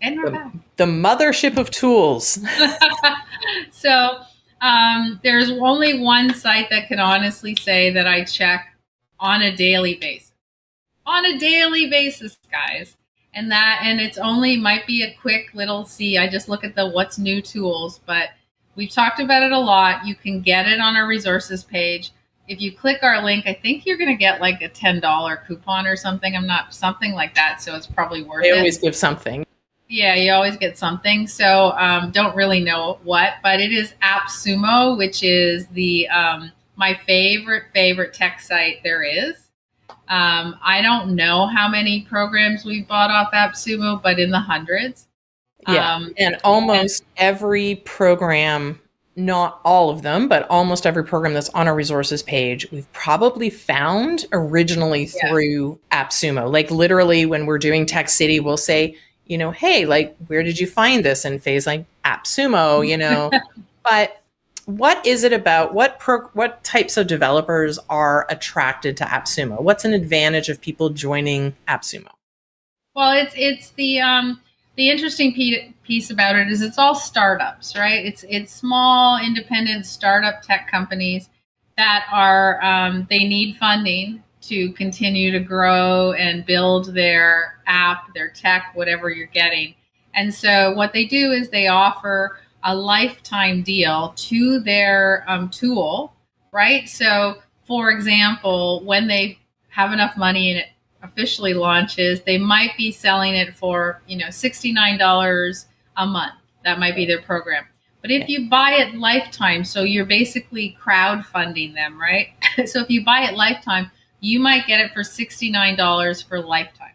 And we're back. The mothership of tools. So there's only one site that can honestly say that I check on a daily basis. On a daily basis, guys. And it's only might be a quick little see. I just look at the what's new tools, but we've talked about it a lot. You can get it on our resources page. If you click our link, I think you're going to get like a $10 coupon or something. I'm not something like that. So it's probably worth They it. always give something. Yeah, you always get something. So don't really know what, but it is AppSumo, which is the my favorite tech site there is. I don't know how many programs we bought off AppSumo, but in the hundreds. Yeah. And And almost every program, not all of them, but almost every program that's on our resources page, we've probably found originally yeah, through AppSumo. Like literally when we're doing Tech City, we'll say, hey, like, where did you find this? And Faye's like, AppSumo. But what is it about? What types of developers are attracted to AppSumo? What's an advantage of people joining AppSumo? well, it's the interesting piece about it is it's all startups, right? It's small, independent startup tech companies that are they need funding to continue to grow and build their app, their tech, whatever you're getting. And so what they do is they offer a lifetime deal to their tool, right? So, for example, when they have enough money and it officially launches, they might be selling it for, $69 a month. That might be their program. But if you buy it lifetime, so you're basically crowdfunding them, right? So if you buy it lifetime, you might get it for $69 for lifetime.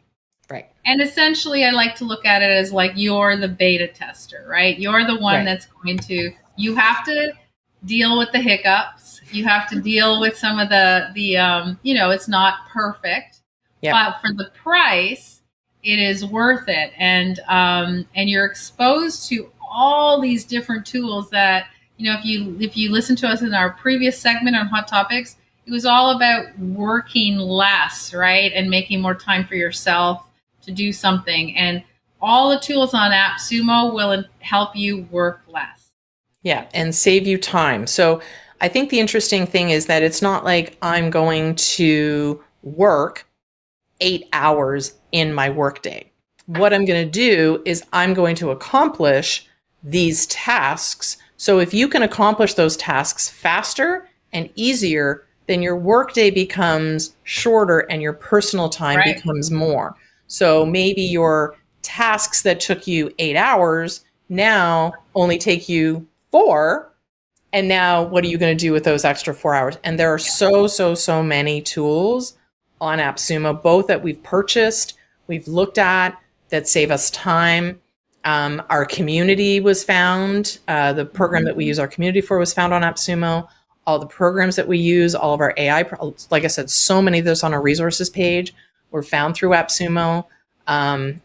Right. And essentially, I like to look at it as like you're the beta tester, right? You're the one Right. that's going to, you have to deal with the hiccups. You have to deal with some of it's not perfect, Yep. but for the price, it is worth it. And you're exposed to all these different tools that, if you listen to us in our previous segment on hot topics, it was all about working less, right? And making more time for yourself to do something. And all the tools on AppSumo will help you work less. Yeah, and save you time. So I think the interesting thing is that it's not like I'm going to work 8 hours in my workday. What I'm going to do is I'm going to accomplish these tasks. So if you can accomplish those tasks faster and easier, then your workday becomes shorter and your personal time Right. becomes more. So maybe your tasks that took you 8 hours now only take you 4. And now what are you going to do with those extra 4 hours? And there are so many tools on AppSumo, both that we've purchased, we've looked at, that save us time. Our community was found. The program that we use our community for was found on AppSumo. All the programs that we use, all of our AI, like I said, so many of those on our resources page were found through AppSumo.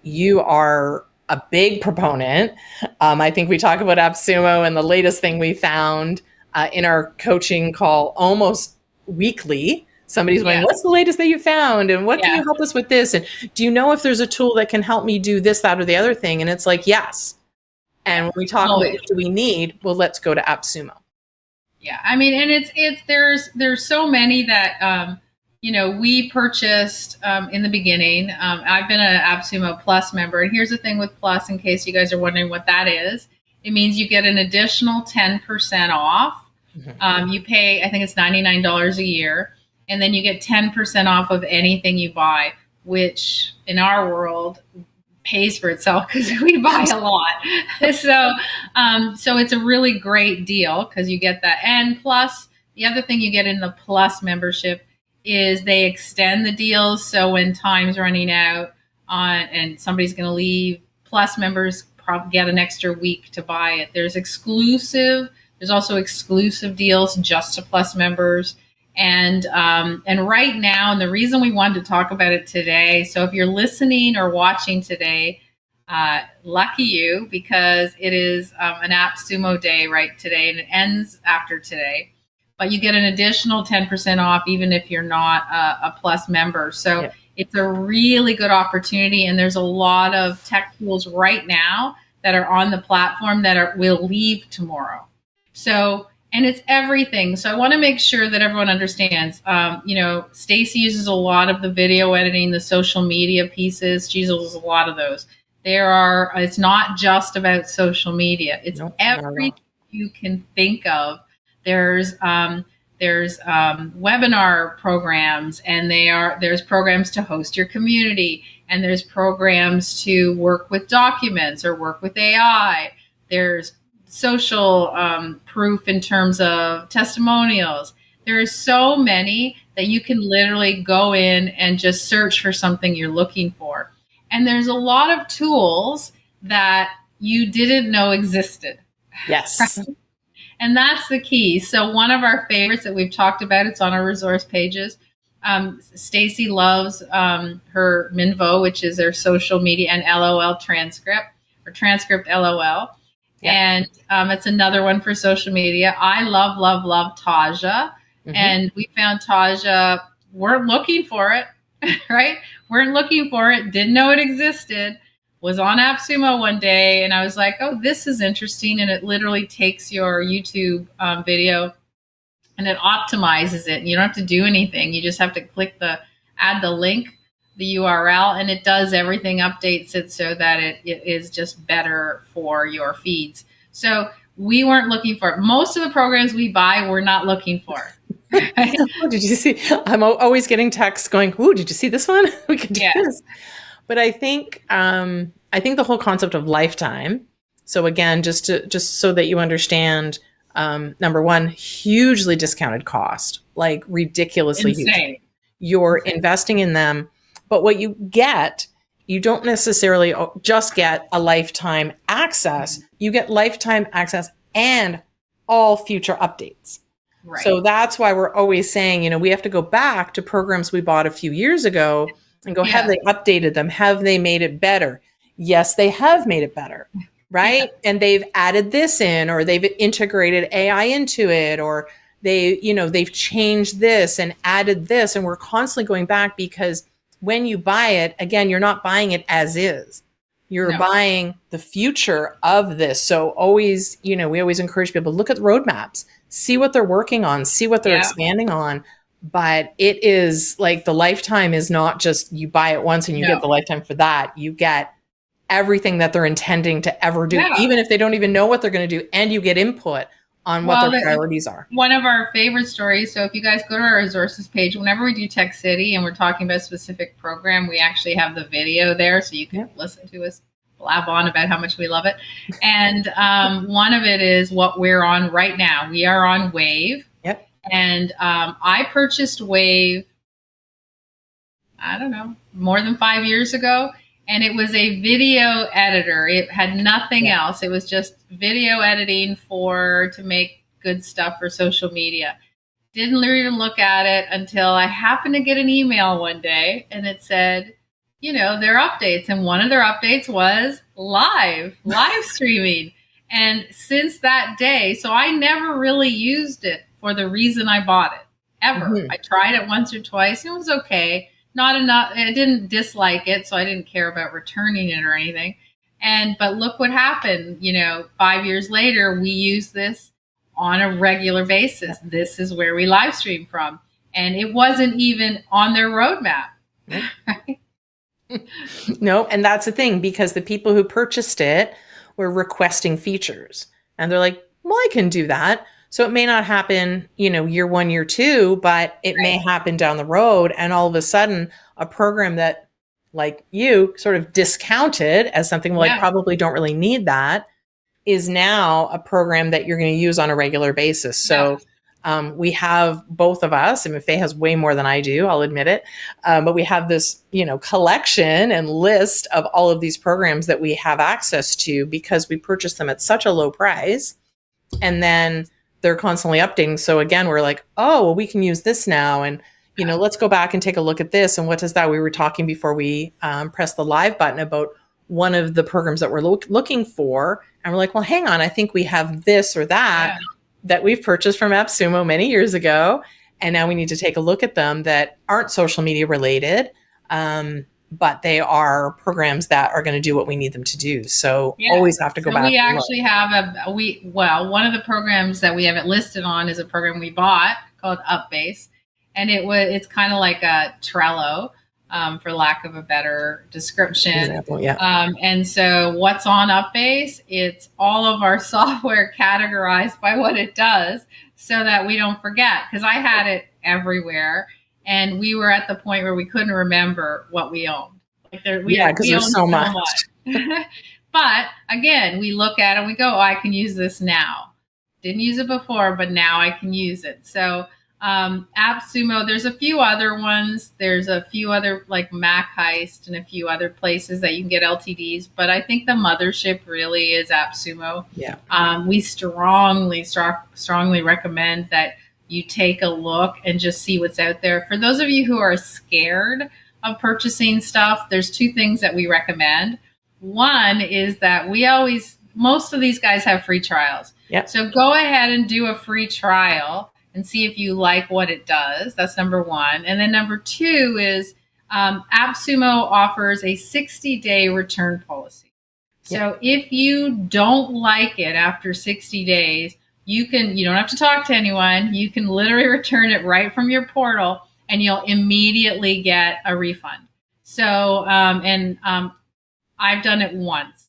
You are a big proponent. I think we talk about AppSumo, and the latest thing we found in our coaching call almost weekly, somebody's going, Yeah. what's the latest that you found? And what can Yeah. you help us with this? And do you know if there's a tool that can help me do this, that, or the other thing? And it's like, yes. And when we talk about Always. what do we need, well, let's go to AppSumo. Yeah. I mean, and it's there's so many that we purchased in the beginning. I've been an AppSumo Plus member, and here's the thing with Plus, in case you guys are wondering what that is. It means you get an additional 10% off. You pay, I think it's $99 a year, and then you get 10% off of anything you buy, which in our world pays for itself because we buy a lot. So it's a really great deal because you get that. And plus, the other thing you get in the Plus membership is they extend the deals. So when time's running out and somebody's going to leave, Plus members get an extra week to buy it. There's also exclusive deals just to Plus members. And right now, and the reason we wanted to talk about it today, so if you're listening or watching today, lucky you, because it is an AppSumo day right today, and it ends after today. But you get an additional 10% off even if you're not a Plus member. So Yeah. It's a really good opportunity, and there's a lot of tech tools right now that are on the platform that will leave tomorrow. So, and it's everything. So I want to make sure that everyone understands. Stacy uses a lot of the video editing, the social media pieces. She uses a lot of those. It's not just about social media. It's everything you can think of. There's webinar programs, and there's programs to host your community, and there's programs to work with documents or work with AI. There's social proof in terms of testimonials. There are so many that you can literally go in and just search for something you're looking for. And there's a lot of tools that you didn't know existed. Yes. Right? And that's the key. So one of our favorites that we've talked about, it's on our resource pages. Stacy loves her Minvo, which is their social media, and LOL transcript, or transcript LOL. Yep. And it's another one for social media. I love, love, love Taja. Mm-hmm. And we found Taja, weren't looking for it, right? Weren't looking for it, didn't know it existed. Was on AppSumo one day, and I was like, oh, this is interesting. And it literally takes your YouTube video and it optimizes it. And you don't have to do anything. You just have to add the link, the URL, and it does everything, updates it so that it is just better for your feeds. So we weren't looking for it. Most of the programs we buy, we're not looking for. Right? Oh, did you see? I'm always getting texts going, oh, did you see this one? We could do this. But I think the whole concept of lifetime. So again, just so that you understand, number one, hugely discounted cost, like ridiculously huge. You're investing in them, but what you get, you don't necessarily just get a lifetime access. You get lifetime access and all future updates. Right. So that's why we're always saying, we have to go back to programs we bought a few years ago and go, have they updated them? Have they made it better? Yes, they have made it better, right? Yeah. And they've added this in, or they've integrated AI into it, or they've changed this and added this. And we're constantly going back, because when you buy it, again, you're not buying it as is. You're buying the future of this. So always, we always encourage people to look at the roadmaps, see what they're working on, see what they're expanding on. But it is like, the lifetime is not just you buy it once and you get the lifetime for that. You get everything that they're intending to ever do, even if they don't even know what they're going to do, and you get input on what their priorities are. One of our favorite stories. So if you guys go to our resources page, whenever we do Tech City and we're talking about a specific program, we actually have the video there, so you can listen to us blab on about how much we love it. And one of it is what we're on right now. We are on Wave. Yep. And I purchased Wave, I don't know, more than 5 years ago. And it was a video editor. It had nothing else. It was just video editing to make good stuff for social media. Didn't even look at it until I happened to get an email one day, and it said, their updates. And one of their updates was live streaming. And since that day, so I never really used it for the reason I bought it, ever. Mm-hmm. I tried it once or twice. It was okay. Not enough. I didn't dislike it, so I didn't care about returning it or anything. But look what happened. 5 years later, we use this on a regular basis. This is where we live stream from. And it wasn't even on their roadmap. Right? No, and that's the thing, because the people who purchased it were requesting features. And they're like, well, I can do that. So it may not happen, year one, year two, but it may happen down the road. And all of a sudden, a program that, like you, sort of discounted as something, well, I probably don't really need that, is now a program that you're going to use on a regular basis. So we have, both of us, I mean, Faye has way more than I do, I'll admit it. But we have this, collection and list of all of these programs that we have access to, because we purchased them at such a low price. And then they're constantly updating. So again, we're like, oh, well, we can use this now. And, let's go back and take a look at this. And what does that? We were talking before we pressed the live button about one of the programs that we're looking for. And we're like, well, hang on, I think we have this or that that we've purchased from AppSumo many years ago. And now we need to take a look at them that aren't social media related. But they are programs that are going to do what we need them to do. So Yeah. always have to go So back. we actually have one of the programs that we have it listed on is a program we bought called Upbase, and it's kind of like a Trello, for lack of a better description. Example, yeah. And so what's on Upbase? It's all of our software categorized by what it does, so that we don't forget. Because I had it everywhere, and we were at the point where we couldn't remember what we owned. Like Because there's so much. But again, we look at it and we go, oh, I can use this now. Didn't use it before, but now I can use it. So AppSumo, there's a few other ones. There's a few other like Mac Heist and a few other places that you can get LTDs. But I think the mothership really is AppSumo. Yeah. We strongly recommend that you take a look and just see what's out there. For those of you who are scared of purchasing stuff, there's two things that we recommend. One is that most of these guys have free trials. Yep. So go ahead and do a free trial and see if you like what it does. That's number one. And then number two is AppSumo offers a 60-day return policy. So if you don't like it after 60 days, you don't have to talk to anyone. You can literally return it right from your portal and you'll immediately get a refund. So, I've done it once.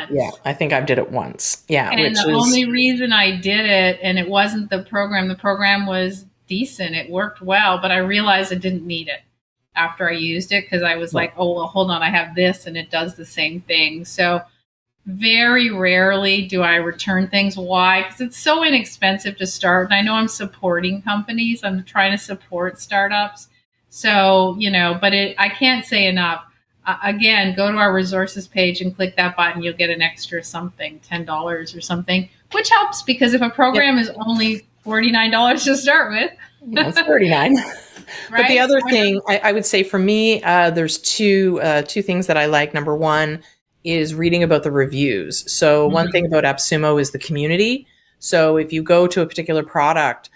Yeah, I think I did it once. Yeah. And only reason I did it, and it wasn't the program was decent. It worked well, but I realized I didn't need it after I used it because I was like, oh, well, hold on, I have this and it does the same thing. So very rarely do I return things. Why? Because it's so inexpensive to start. And I know I'm supporting companies. I'm trying to support startups. So, but I can't say enough. Again, go to our resources page and click that button. You'll get an extra something, $10 or something, which helps because if a program is only $49 to start with, it's $39. Right? But the other thing I would say for me, there's two things that I like. Number one is reading about the reviews. So one thing about AppSumo is the community. So if you go to a particular product,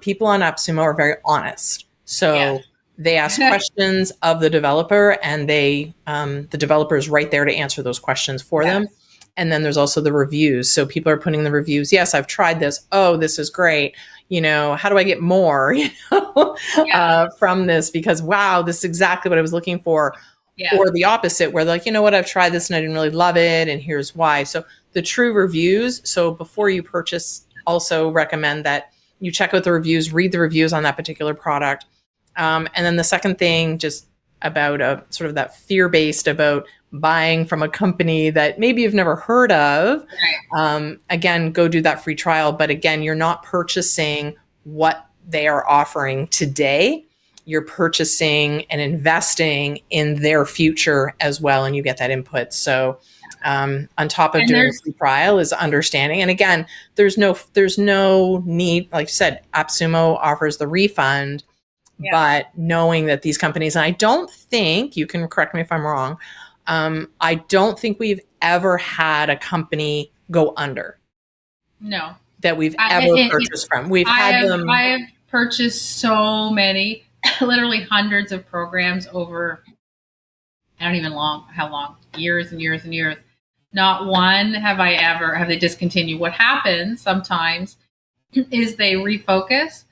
people on AppSumo are very honest. So they ask questions of the developer, and the developer is right there to answer those questions for them. And then there's also the reviews. So people are putting the reviews. Yes, I've tried this. Oh, this is great. How do I get more from this? Because, wow, this is exactly what I was looking for. Yeah. Or the opposite, where they're like, you know what, I've tried this and I didn't really love it, and here's why. So the true reviews. So before you purchase, also recommend that you check out the reviews, read the reviews on that particular product. And then the second thing, just about sort of that fear-based about buying from a company that maybe you've never heard of. Right. Again, go do that free trial. But again, you're not purchasing what they are offering today. You're purchasing and investing in their future as well, and you get that input. So on top of doing a free trial is understanding. And again, there's no need, like you said, AppSumo offers the refund, but knowing that these companies, and I don't think, you can correct me if I'm wrong, I don't think we've ever had a company go under. No. That we've ever purchased from. I have purchased so many, literally hundreds of programs over, I don't even how long, years and years and years. Not one have they discontinued. What happens sometimes is they refocus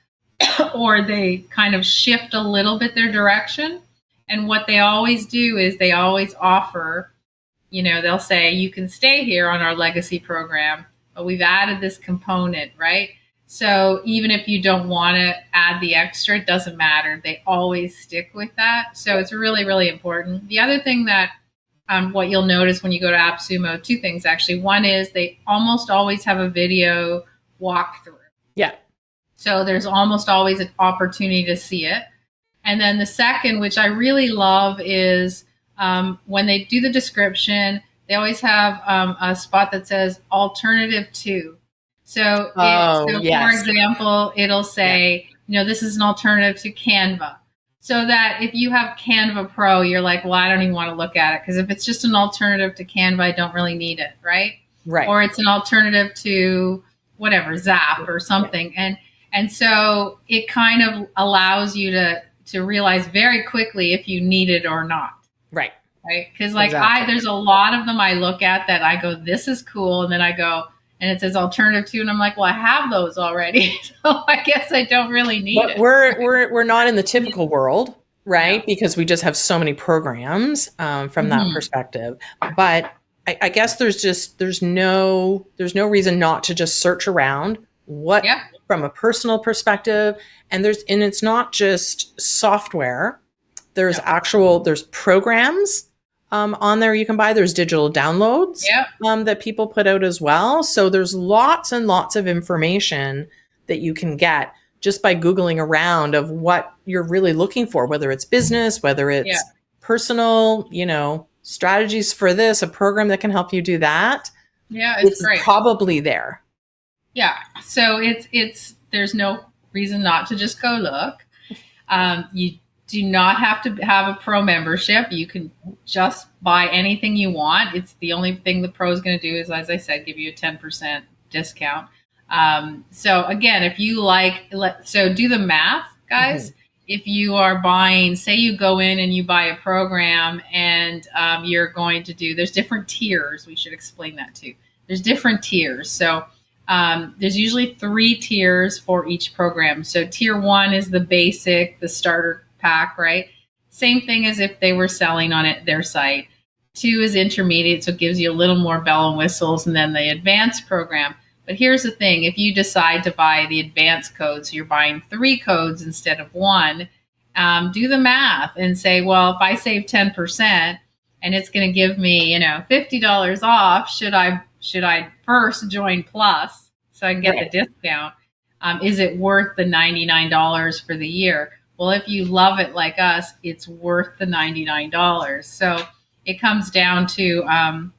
or they kind of shift a little bit their direction. And what they always do is they always offer, they'll say, you can stay here on our legacy program, but we've added this component, right? So even if you don't want to add the extra, it doesn't matter. They always stick with that. So it's really, really important. The other thing that what you'll notice when you go to AppSumo, two things actually. One is they almost always have a video walkthrough. Yeah. So there's almost always an opportunity to see it. And then the second, which I really love, is when they do the description, they always have a spot that says alternative to. So, for example, it'll say, this is an alternative to Canva. So that if you have Canva Pro, you're like, well, I don't even want to look at it. Because if it's just an alternative to Canva, I don't really need it, right? Right. Or it's an alternative to whatever, Zap or something. And so it kind of allows you to to realize very quickly if you need it or not. Right. Right. Because like Exactly. there's a lot of them I look at that I go, this is cool. And then I go, and it says alternative to, and I'm like, well, I have those already. So I guess I don't really need But it. we're not in the typical world, No. right? Because we just have so many programs from that Mm-hmm. perspective. But I guess there's no reason not to just search around what Yeah. from a personal perspective. And it's not just software. There's No. there's programs on there you can buy. There's digital downloads Yeah. that people put out as well. So there's lots and lots of information that you can get just by Googling around of what you're really looking for, whether it's business, whether Yeah. it's personal, strategies for this, a program that can help you do that. Yeah. It's It's great. probably there. Yeah. So there's no reason not to just go look. You do not have to have a pro membership. You can just buy anything you want. It's the only thing the pro is going to do is, as I said, give you a 10% discount. So again, if you so do the math, guys. Mm-hmm. If you are buying, say you go in and you buy a program and you're going to there's different tiers. We should explain that too. There's different tiers. So there's usually 3 tiers for each program. So tier 1 is the basic, the starter pack, right? Same thing as if they were selling on their site. 2 is intermediate, so it gives you a little more bell and whistles, and then the advanced program. But here's the thing, if you decide to buy the advanced code, so you're buying 3 codes instead of 1, do the math and say, well, if I save 10% and it's going to give me, $50 off, should I first join Plus so I can get Right. the discount? Is it worth the $99 for the year? Well, if you love it like us, it's worth the $99. So it comes down to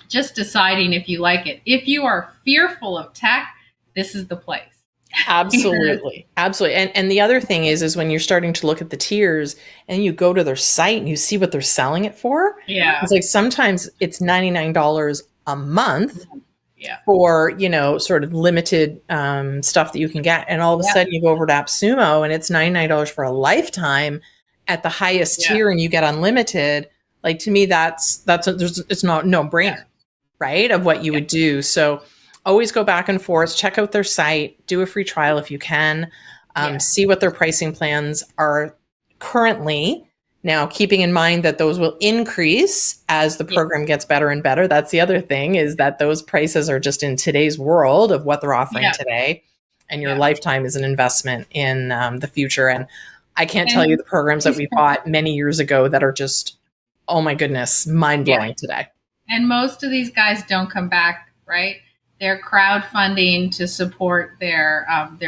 just deciding if you like it. If you are fearful of tech, this is the place. Absolutely. Absolutely. And the other thing is when you're starting to look at the tiers and you go to their site and you see what they're selling it for, Yeah. it's like sometimes it's $99 a month Yeah. for, sort of limited stuff that you can get. And all of a Yeah. sudden you go over to AppSumo and it's $99 for a lifetime at the highest Yeah. tier and you get unlimited. Like to me, it's not no brainer, Yeah. right? Of what you would do. So always go back and forth, check out their site, do a free trial if you can, see what their pricing plans are currently. Now, keeping in mind that those will increase as the program gets better and better. That's the other thing, is that those prices are just in today's world of what they're offering today. And your lifetime is an investment in the future. And I can't tell you the programs that we bought many years ago that are just, oh my goodness, mind-blowing today. And most of these guys don't come back, right? They're crowdfunding to support their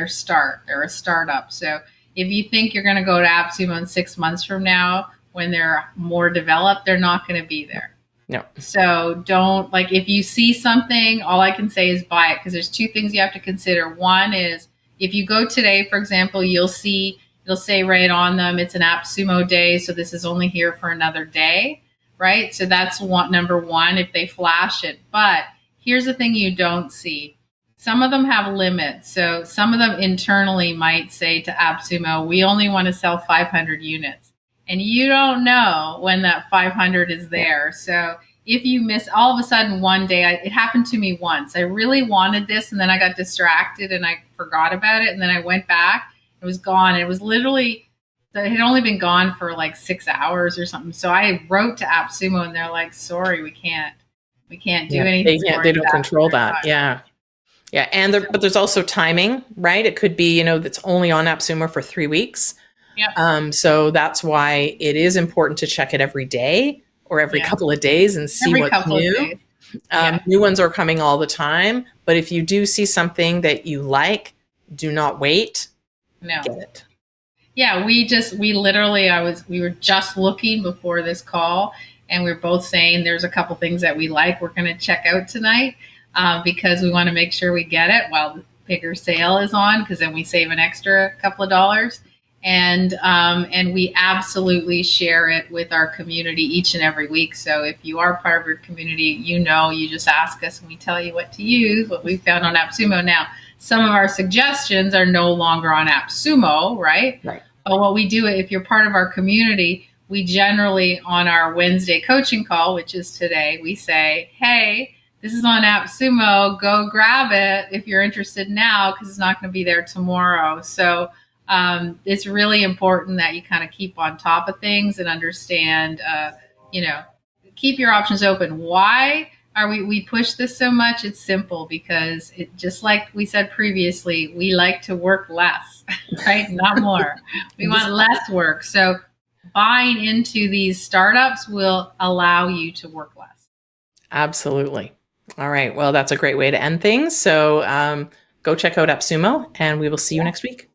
start. They're a startup. So if you think you're going to go to AppSumo in 6 months from now, when they're more developed, they're not going to be there. No. So don't, if you see something, all I can say is buy it, because there's 2 things you have to consider. One is if you go today, for example, it'll say right on them, it's an AppSumo day. So this is only here for another day, right? So that's number 1 if they flash it. But here's the thing you don't see. Some of them have limits. So some of them internally might say to AppSumo, we only want to sell 500 units. And you don't know when that 500 is there. So if you miss, all of a sudden one day, it happened to me once. I really wanted this, and then I got distracted and I forgot about it. And then I went back, it was gone. It was literally, it had only been gone for 6 hours or something. So I wrote to AppSumo and they're like, sorry, we can't do anything. They don't control that. Yeah. Yeah. But there's also timing, right? It could be, that's only on AppSumo for 3 weeks. Yep. So that's why it is important to check it every day or every couple of days and see what's new. New ones are coming all the time. But if you do see something that you like, do not wait. No. Get it. Yeah, we were just looking before this call, and we we're both saying there's a couple things that we like. We're going to check out tonight because we want to make sure we get it while the bigger sale is on, because then we save an extra couple of dollars. And we absolutely share it with our community each and every week. So if you are part of your community, you just ask us and we tell you what to use, what we found on AppSumo. Now, some of our suggestions are no longer on AppSumo, right? Right. What we do, if you're part of our community, we generally on our Wednesday coaching call, which is today, we say, hey, this is on AppSumo. Go grab it if you're interested now, because it's not going to be there tomorrow. So it's really important that you kind of keep on top of things and understand, you know, keep your options open. Why are we push this so much? It's simple because it, just like we said previously, we like to work less, right? Not more. We want less work. So buying into these startups will allow you to work less. Absolutely. All right. Well, that's a great way to end things. So go check out AppSumo, and we will see you next week.